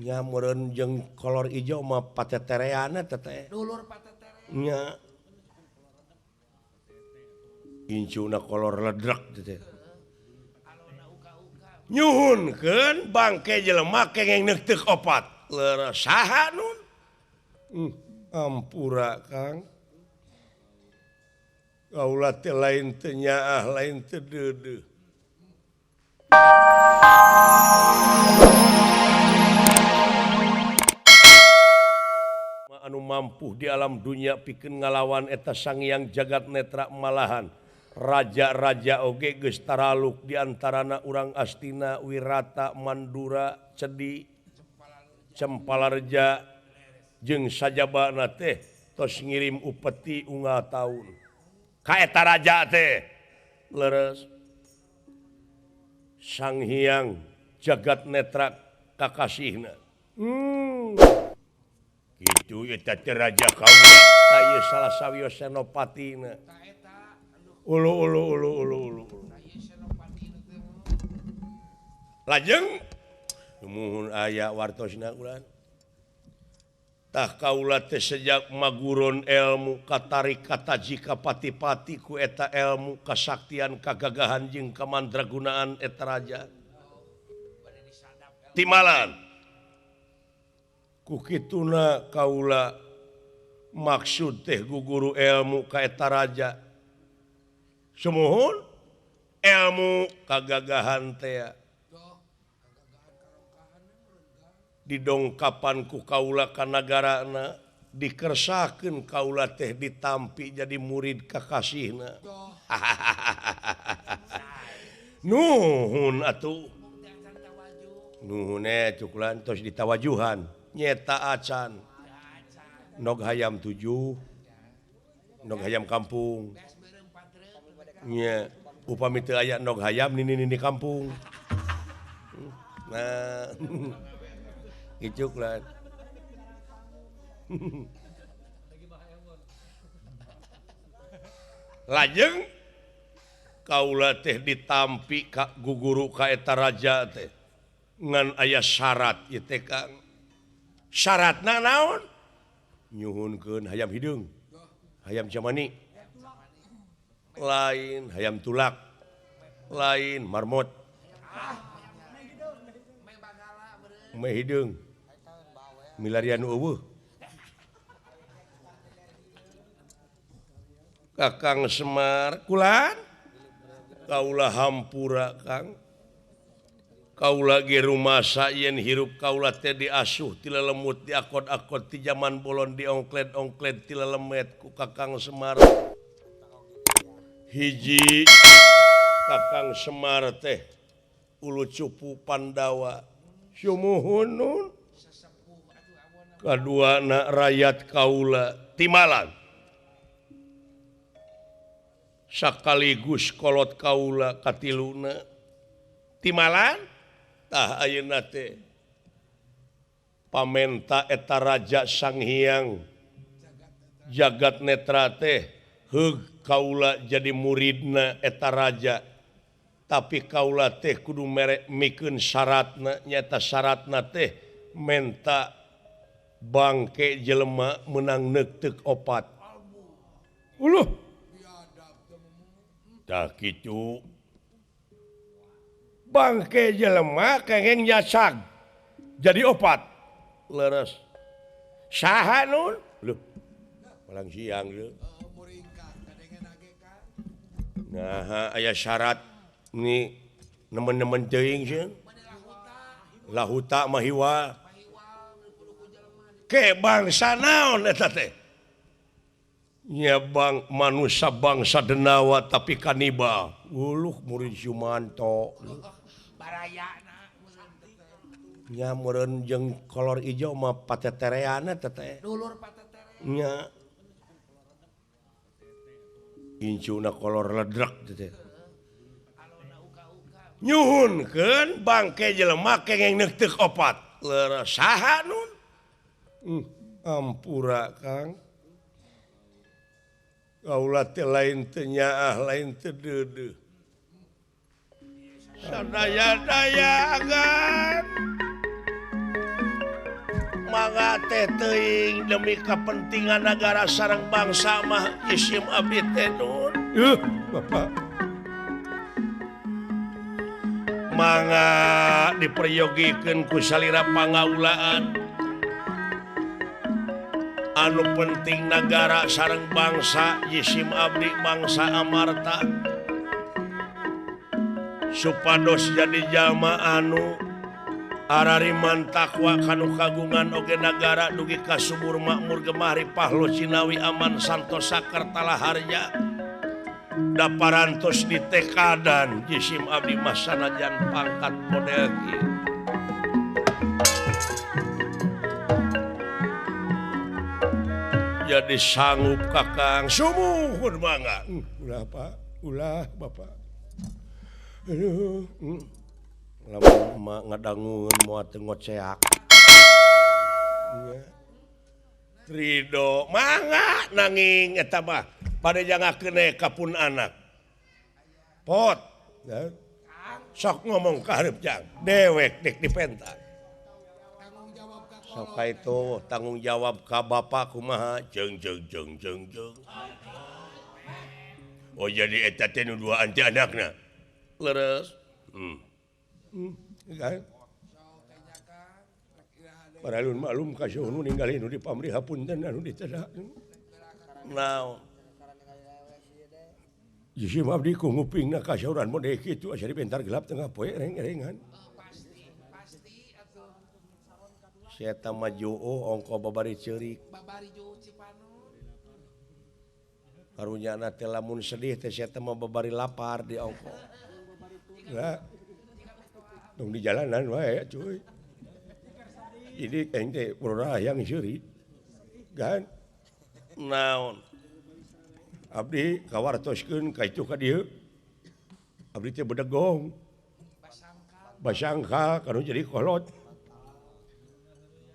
nya meureun jeung kolor ijo mah patetereana teteh dulur patetere nya incuna kolor ledrek teteh alona uka-uka nyuhunkeun bangke jelema kengeng neuk teu opat leres saha nun ampura Kang kaula teh lain teu nyaah lain teu deudeuh anu mampu di alam dunia pikeun ngalawan eta Sang Hyang Jagat Netra malahan raja-raja oge geus taraluk di antarana urang Astina, Wirata, Mandura, Cedi, Cempalareja jeung sajabana teh tos ngirim upeti unggal taun. Ka eta raja teh leres Sang Hyang Jagat Netra kakasihna. Kitu eta teh raja kaula. Ta ieu salah sawios senopatina. ta eta Ulu. ieu senopati teh Lajeng muhun aya wartosna ulan. Tah kaula teh sejak maguron ilmu katarik kataji ka pati-pati ku eta ilmu kasaktian kagagahan jeung kamandragunaan eta raja. bade disadap Timalan ku kituna kaula maksud teh guguru ilmu ka eta raja. Sumuhun ilmu kagagahan teh didongkapan ku kaula ka nagarana dikersakeun kaula teh ditampi jadi murid kakasihna. Nuhun atuh. Nuhun cuklan tos ditawajuhan nyeta acan. Nog hayam 7. Nog hayam kampung. Nya upami teu aya nog hayam nini kampung. Nah Icuklan. Lajeng kaula teh ditampi ka guguru ka eta raja teh ngan aya syarat ieu teh Kang. Syaratna naon? Nyuhunkeun hayam hideung. Hayam jamani. Lain hayam tulak. Lain marmot. Me hideung. Milarian eueuh. Kakang Semar kulan kaula hampura Kang. Kaula ge rumasa yen hirup kaula teh diasuh ti lelemut diakod-akod ti zaman bolon diongkled-ongkled ti lelemet ku Kakang Semar. Hiji Kakang Semar teh ulu cupu Pandawa. Sumuhun nun. Kaduana rakyat kaula timalan. Sakaligus kolot kaula katiluna. Timalan tah ayeuna teh pamenta eta raja Sang Hyang Jagat Netra teh heug kaula jadi muridna eta raja. Tapi kaula teh kudu mikeun syaratna nyata syaratna teh menta bangke jelema menang neuk teuk opat. Uluh. Tah kitu. Bangke jelema kengeng nyasag jadi opat. Leres. Saha nun? Luh. Malang siang lu. Nah, aya syarat ni nemen-nemen teuing sieun. Lahuta mahiwal. Ke bangsa naon eta teh? Nya bang manusia bangsa denawa tapi kanibal. Uluh murid Sumanto. barayana Nya meureun jeung kolor ijo mah patetereana teteh. dulur patetere Nya incuna kolor ledrek teteh. alona uka-uka Nyuhunkeun bangke jelema kengeng neuk teu opat. Leres saha nun? Ampura Kang. Kaula teh lain teu nyaah lain teu deudeuh. Sadaya-dayangan mangga teh teuing demi kepentingan negara sareng bangsa mah isim abdi teh nun. Bapak. Mangga diperyogikeun ku salira pangaulaan. Anu penting negara sareng bangsa isim abdi bangsa amarta. Supados jadi jalma anu arariman takwa kanu kagungan oge nagara dugi kasubur makmur gemari pahlo cinawi aman santosa kertala harja daparantos ditekadan jisim abdi masanajan pangkat model kieu jadi sanggup kakang sumuhun mangga Ulah Pak, ulah Bapak. aduh lamun emak ngadangun moal teu ngoceak Ridho mangga nanging eta mah padejangakeun ka pun anak pot sok ngomong ka hareup jang dewek dek dipenta sok ka itu tanggung jawab ka bapak kumaha jeung oh jadi eta teh nu duaan ti anakna leres Kan? Paralun maklum kasih nu ninggalin nu di pamrih hapunten anu ditedak. naon Jisim abdi ku ngupingna kasauran mode kitu asa dipentar gelap tengah poe reng-rengan. Pasti atuh si eta mah juuh ongko babari ceurik babari ju Cipanun. karunyana teh lamun sedih teh si eta mah babari lapar di ongko Lah. Dong di jalanan wae cuy. Jadi ente urang yang seuri. Kan? naon Abdi kawartoskeun ka itu ka dieu. Abdi teh bedegong. Basangka kanu jadi kolot.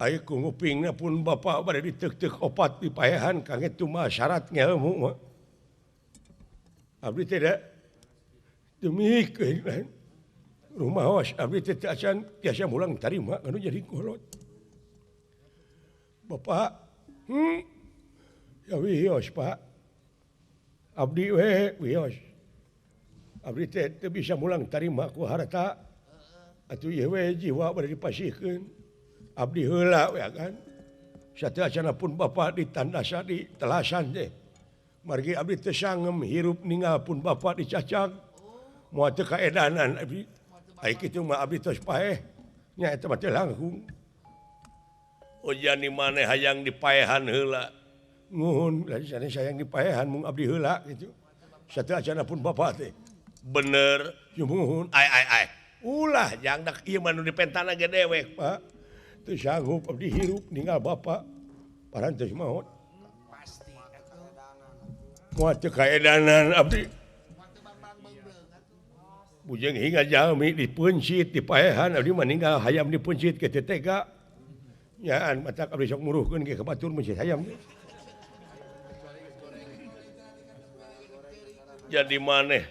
Ai ku ngupingna pun bapak bade diteuk-teuk opat di paehan kang itu mah syarat ngelmu mah. Abdi teh da demikeun kan. Rumah was abdi teh tiasa mulang tarima kanu jadi kolot. Bapak, ya wios Pak. Abdi we wios. Abdi teh bisa mulang tarima ku harta. Atuh ieu we jiwa bade dipasihkeun. Abdi heula we kan. Sateasana pun bapak ditandasa di telasan teh. Margi abdi teu sangem hirup ninggal pun bapak dicacag. Moal teu kaedanan abdi. Ai kitu mah abdi tos paeh. Nya eta mah teh langkung. ojani maneh hayang dipaehan heula Nuhun, lagi sana sayang dipaehan mung abdi heula gitu. Sateasana pun bapak teh. bener Nyumuhun, ai ulah jang dak ieu mah nu dipentana ge dewek Pak. Teu sanggup abdi hirup ninggal bapak. Parantos maot. Pasti atuh. Moal teu kaedanan abdi. Waktu bang beungeung atuh. Bujeng hingga jalmi dipencit dipaehan abdi meninggal hayam dipencit ke tetega. Nyaan matak abdi sok muruhkeun ge ka batur mencit hayam. jadi maneh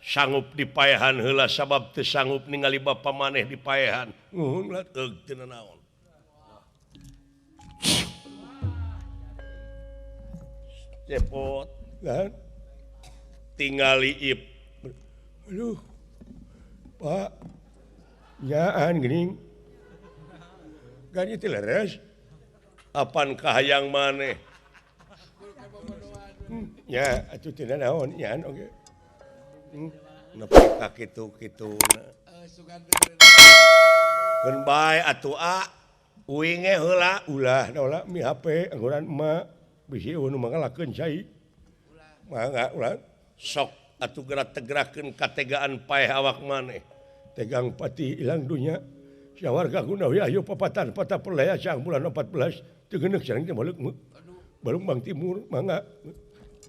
sanggup dipaehan heula sabab teu sanggup ningali bapa maneh dipaehan Nuhun lah. teu naon cepot Kan? tingali ip Aduh. Pak. Nyaan geuning. Kan itu leres. apan kahayang maneh Ya, atuh teu naon nyaan oge. nepi ka kitu-kituna Sugan keun bae atuh uing ge heula Ulah daola mi HP angguran emak bisi nu mangalakeun cai. Mangga ulah sok atuh gerak-tegerakeun kategaan paeh awak maneh tegang pati ilang dunya. Sawarga guna we ayo papatan patah perlaya sang bulan 14 teu geuneuk sareng teh balik balung bang timur mangga.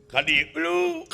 kadi lu